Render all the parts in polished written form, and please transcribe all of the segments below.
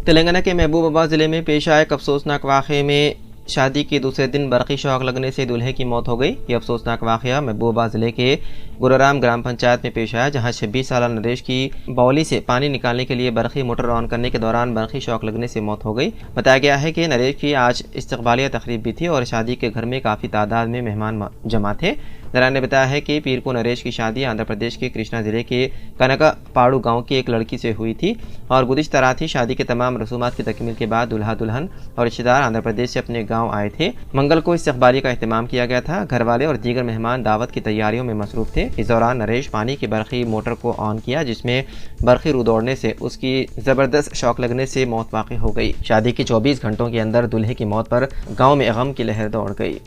तेलंगाना के महबूबाबाद ज़िले में पेश आए एक अफसोसनाक वाक़े में शादी के दूसरे दिन बरक़ी शॉक लगने से दूल्हे की मौत हो गई। ये अफसोसनाक वाक़या महबूबाबाद ज़िले के गुरुराम ग्राम पंचायत में पेश आया, जहां 26 साला नरेश की बाउली से पानी निकालने के लिए बरक़ी मोटर ऑन करने के दौरान बरक़ी शॉक लगने से मौत हो गई। बताया गया है कि नरेश की आज इस्तक़बालिया तक़रीब भी थी और शादी के घर में काफ़ी तादाद में मेहमान जमा थे। नारायण ने बताया है कि पीर को नरेश की शादी आंध्र प्रदेश के कृष्णा जिले के कनकापाड़ू गांव की एक लड़की से हुई थी और गुज़िश्ता रात ही शादी के तमाम रसूमात की तकमील के बाद दूल्हा दुल्हन और रिश्तेदार आंध्र प्रदेश से अपने गांव आए थे। मंगल को इस्तक़बाली का अहतमाम किया गया था। घर वाले और दीगर मेहमान दावत की तैयारियों में मसरूफ़ थे। इस दौरान नरेश पानी की बरक़ी मोटर को ऑन किया, जिसमें बरक़ी रू दौड़ने से उसकी ज़बरदस्त शॉक लगने से मौत वाक़ई हो गई। शादी के 24 घंटों के अंदर दूल्हे की मौत पर गाँव में गम की लहर दौड़ गई।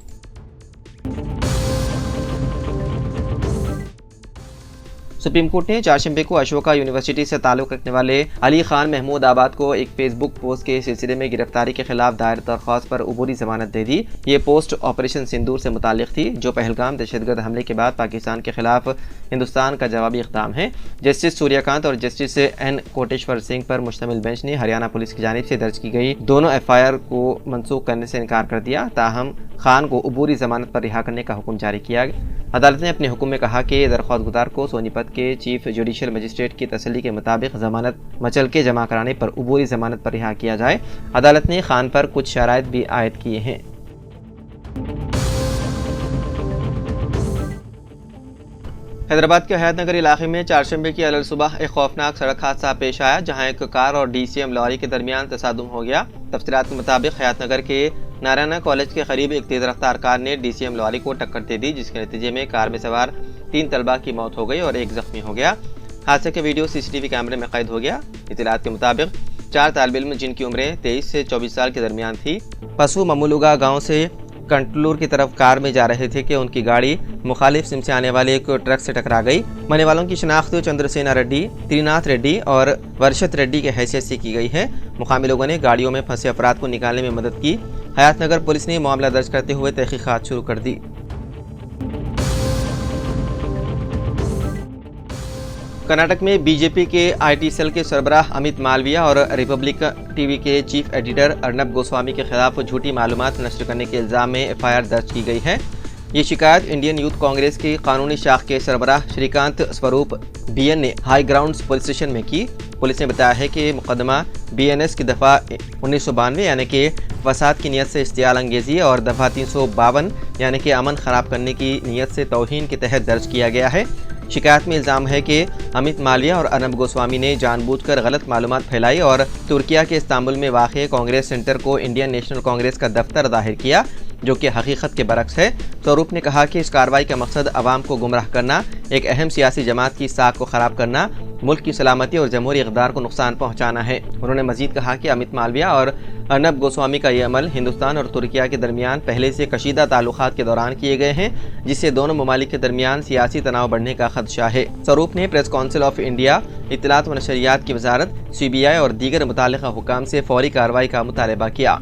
सुप्रीम कोर्ट ने चारशंबे को अशोका यूनिवर्सिटी से ताल्लुक़ रखने वाले अली खान महमूद आबाद को एक फेसबुक पोस्ट के सिलसिले में गिरफ्तारी के खिलाफ दायर दरख्वास्त पर अबूरी जमानत दे दी। ये पोस्ट ऑपरेशन सिंदूर से मुताल्लिक़ थी, जो पहलगाम दहशतगर्द हमले के बाद पाकिस्तान के खिलाफ हिंदुस्तान का जवाबी इक़दाम है। जस्टिस सूर्यकांत और जस्टिस एन कोटेश्वर सिंह पर मुश्तमिल बेंच ने हरियाणा पुलिस की जानिब से दर्ज की गई दोनों FIR को मनसूख करने से इनकार कर दिया। ताहम खान को अबूरी जमानत पर रिहा करने का हुक्म जारी किया। अदालत ने अपने हुक्म में कहा कि दरख्वास्त गुजार को सोनीपत के चीफ जुडिशल मजिस्ट्रेट की तसल्ली के मुताबिक जमानत मचल के जमा कराने पर अबूरी जमानत पर रिहा किया जाए। अदालत ने खान पर कुछ शराइत भी आयद किए हैं। हैदराबाद के हयात नगर इलाके में चारशंबे की अलल सुबह एक खौफनाक सड़क हादसा पेश आया, जहां एक कार और DCM लॉरी के दरमियान तसादुम हो गया। तफसीलात के मुताबिक हयात नगर के नारायणा कॉलेज के करीब एक तेज रफ्तार कार ने DCM लॉरी को टक्कर दे दी, जिसके नतीजे में कार में सवार 3 तलबा की मौत हो गई और एक जख्मी हो गया। हादसे के वीडियो CCTV कैमरे में कैद हो गया। इत्तलात के मुताबिक 4 तालिब इल्म, जिनकी उम्रें 23 से 24 साल के दरमियान थी, पशु ममुलुगा गाँव से कंटलूर की तरफ कार में जा रहे थे कि उनकी गाड़ी मुखालिफ सिम से आने वाले एक ट्रक से टकरा गई। मरने वालों की शिनाख्त चंद्रसेना रेड्डी, त्रिनाथ रेड्डी और वर्षत रेड्डी के हैसियत से की गई है। मुकामी लोगों ने गाड़ियों में फंसे अफराद को निकालने में मदद की। हयात नगर पुलिस ने मामला दर्ज करते हुए तहकीकात शुरू कर दी। कर्नाटक में बीजेपी के IT सेल के सरबराह अमित मालविया और रिपब्लिक टीवी के चीफ एडिटर अर्नब गोस्वामी के खिलाफ झूठी मालूमात नश्र करने के इल्जाम में FIR दर्ज की गई है। ये शिकायत इंडियन यूथ कांग्रेस की कानूनी शाख के सरबराह श्रीकांत स्वरूप BN ने हाई ग्राउंड पुलिस स्टेशन में की। पुलिस ने बताया है कि मुकदमा BNS की दफ़ा 1992 यानी कि फसाद की नीयत से इश्तियाल अंगेज़ी और दफ़ा 352 यानी कि अमन ख़राब करने की नीयत से तौहीन के तहत दर्ज किया गया है। शिकायत में इल्ज़ाम है कि अमित मालविया और अर्नब गोस्वामी ने जानबूझकर गलत मालूमात फैलाई और तुर्किया के इस्तांबुल में वाक़ कांग्रेस सेंटर को इंडियन नेशनल कांग्रेस का दफ्तर ज़ाहिर किया, जो कि हकीकत के बरक्स है। स्वरूप ने कहा कि इस कार्रवाई का मकसद अवाम को गुमराह करना, एक अहम सियासी जमात की साख को ख़राब करना, मुल्क की सलामती और जमहूरी इक़दार को नुकसान पहुँचाना है। उन्होंने मजीद कहा कि अमित मालविया और अर्नब गोस्वामी का ये अमल हिंदुस्तान और तुर्किया के दरमियान पहले से कशीदा ताल्लुकात के दौरान किए गए हैं, जिससे दोनों ममालिक के दरमियान सियासी तनाव बढ़ने का खदशा है। स्वरूप ने प्रेस काउंसिल ऑफ इंडिया, इत्तलात व नशरियात की वजारत, CBI और दीगर मुताल्लिक़ा हुकाम से फौरी कार्रवाई का मुतालबा किया।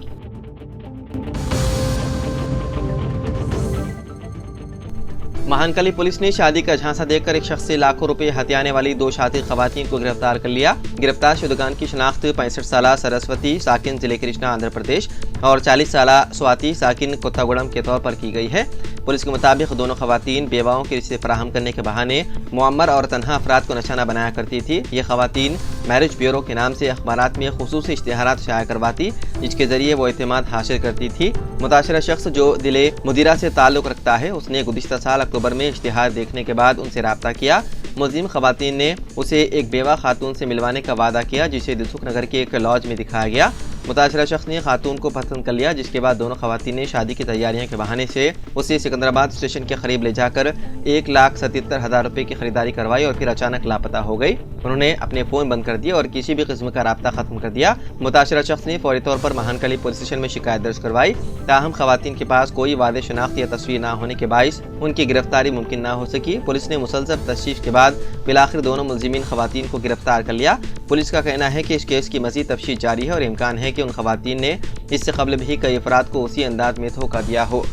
महानकली पुलिस ने शादी का झांसा देकर एक शख्स से लाखों रुपए हथियाने वाली 2 शातिर खवातीन को गिरफ्तार कर लिया। गिरफ्तार शुदगान की शनाख्त 65 साला सरस्वती साकिन जिले कृष्णा आंध्र प्रदेश और 40 साला स्वाति साकिन कोत्तागुड़म के तौर पर की गई है। पुलिस के मुताबिक दोनों खवातीन बेवाओं के रिश्ते फराहम करने के बहाने मुअम्मर और तन्हा अफराद को निशाना बनाया करती थी। ये खवातीन मैरिज ब्यूरो के नाम से अखबारात में खुसूसी इश्तिहारात शाया करवाती, जिसके जरिए वो एतमाद हासिल करती थी। मुताशरा शख्स जो दिले मुदीरा से ताल्लुक़ रखता है, उसने गुज़िश्ता साल अक्टूबर में इश्तिहार देखने के बाद उनसे राब्ता किया। मुल्ज़िम खवातीन ने उसे एक बेवा खातून से मिलवाने का वादा किया, जिसे दिलसुख नगर के एक लॉज में दिखाया गया। मुताशरा शख्स ने खातून को पसंद कर लिया, जिसके बाद दोनों खवातीन ने शादी की तैयारियों के बहाने से उसे सिकंदराबाद स्टेशन के करीब ले जाकर 1,77,000 रुपए की खरीदारी करवाई और फिर अचानक लापता हो गई। उन्होंने अपने फ़ोन बंद कर दिया और किसी भी किस्म का राब्ता खत्म कर दिया। मुताशरा शख्स ने फौरी तौर पर महानकली पुलिस स्टेशन में शिकायत दर्ज करवाई। ताहम खवातीन के पास कोई वादे शनाख्त या तस्वीर न होने के बाइस उनकी गिरफ्तारी मुमकिन न हो सकी। पुलिस ने मुसलसल तफ्तीश के बाद बिलाखिर दोनों मुल्ज़िमीन खवातीन को गिरफ्तार कर लिया। पुलिस का कहना है कि इस केस की मज़ीद तफ्तीश जारी है और इम्कान है हैं कि उन खवातीन ने इससे कबल भी कई अफराद को उसी अंदाज में धोखा दिया हो।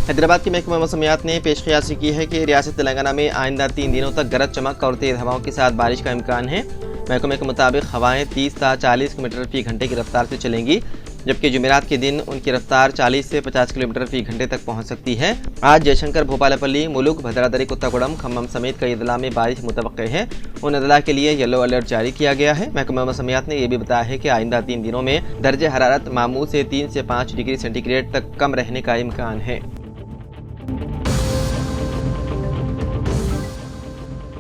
हैदराबाद के महकमा मौसमियात ने पेशकयासी की है कि रियासत तेलंगाना में आइंदा 3 दिनों तक गरज चमक और तेज हवाओं के साथ बारिश का इम्कान है। महकमे के मुताबिक हवाएं 30 से 40 किलोमीटर फी घंटे की रफ्तार से चलेंगी, जबकि जुमेरात के दिन उनकी रफ्तार 40 से 50 किलोमीटर फी घंटे तक पहुंच सकती है। आज जयशंकर, भोपालपल्ली, मुलुक, भद्रादरी, कुत्तागुड़म, खम्मम समेत कई अदला में बारिश मुतवक्के है। उन अदला के लिए येलो अलर्ट जारी किया गया है। महकमा मौसमियात ने यह भी बताया है कि आइंदा 3 दिनों में दर्जे हरारत मामूल से 3 से 5 डिग्री सेंटीग्रेड तक कम रहने का इम्कान है।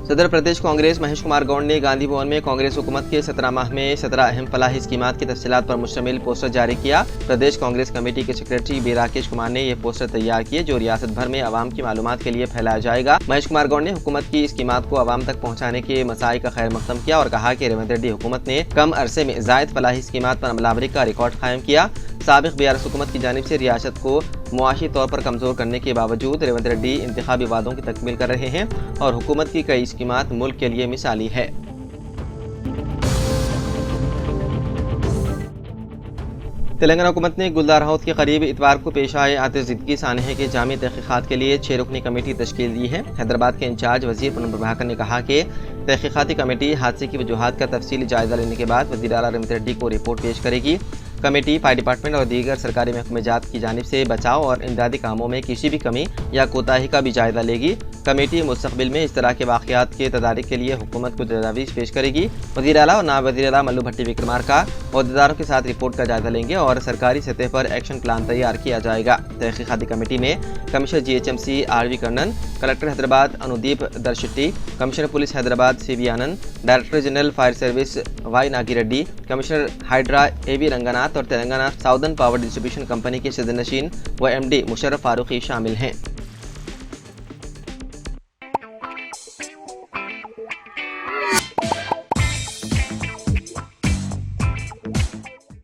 सदर प्रदेश कांग्रेस महेश कुमार गौड़ ने गांधी भवन में कांग्रेस हुकूमत के 17 माह में 17 अहम फलाही स्कीमात की तफसीलात पर मुश्तमिल पोस्टर जारी किया। प्रदेश कांग्रेस कमेटी के सेक्रेटरी बी राकेश कुमार ने यह पोस्टर तैयार किए, जो रियासत भर में आवाम की मालूमात के लिए फैलाया जाएगा। महेश कुमार गौड़ ने हुकूमत की स्कीमात को आवाम तक पहुँचाने के मसाई का खैर मकदम किया और कहा कि रेवंत रेड्डी हुकूमत ने कम अरसे में जायद फलाही स्कीमात पर अमलावरी का रिकॉर्ड कायम किया। साबिक बीआरएस हुकूमत की जानिब से रियासत को मुआशी तौर पर कमजोर करने के बावजूद रेवंत रेड्डी इंतखाबी वादों की तकमील कर रहे हैं और हुकूमत की कई स्कीमात मुल्क के लिए मिसाली है। तेलंगाना हुकूमत ने गुलदार हाउस के करीब इतवार को पेश आए आतिशदगी सानहे के जामी तहकीकात के लिए 6 रुकनी कमेटी तश्कील दी है। हैदराबाद के इंचार्ज वजीर पूनम प्रभाकर ने कहा कि तहकीकाती कमेटी हादसे की वजूहात का तफसीली जायजा लेने के बाद वज़ीर आला रेवंत रेड्डी को रिपोर्ट पेश करेगी। कमेटी फायर डिपार्टमेंट और दीगर सरकारी महकमेजात की जानिब से बचाव और इमदादी कामों में किसी भी कमी या कोताही का भी जायजा लेगी। कमेटी मुस्तकबिल में इस तरह के वाक़यात के तदारीक के लिए हुकूमत को तजावीज़ पेश करेगी। वज़ीर आला और नायब वज़ीर आला मल्लू भट्टी विक्रमार्का अहदेदारों के साथ रिपोर्ट का जायजा लेंगे और सरकारी सतह पर एक्शन प्लान तैयार किया जाएगा। तहकीकाती कमेटी में commissioner GHMC RV Karnan, collector Hyderabad Anudeep Darshetty, commissioner police Hyderabad CV Anand, director general fire service Y Nagireddy, commissioner Hydraa AV Ranganath और Telangana southern power distribution company के सदरनशीन व MD मुशर्रफ फारूकी शामिल हैं।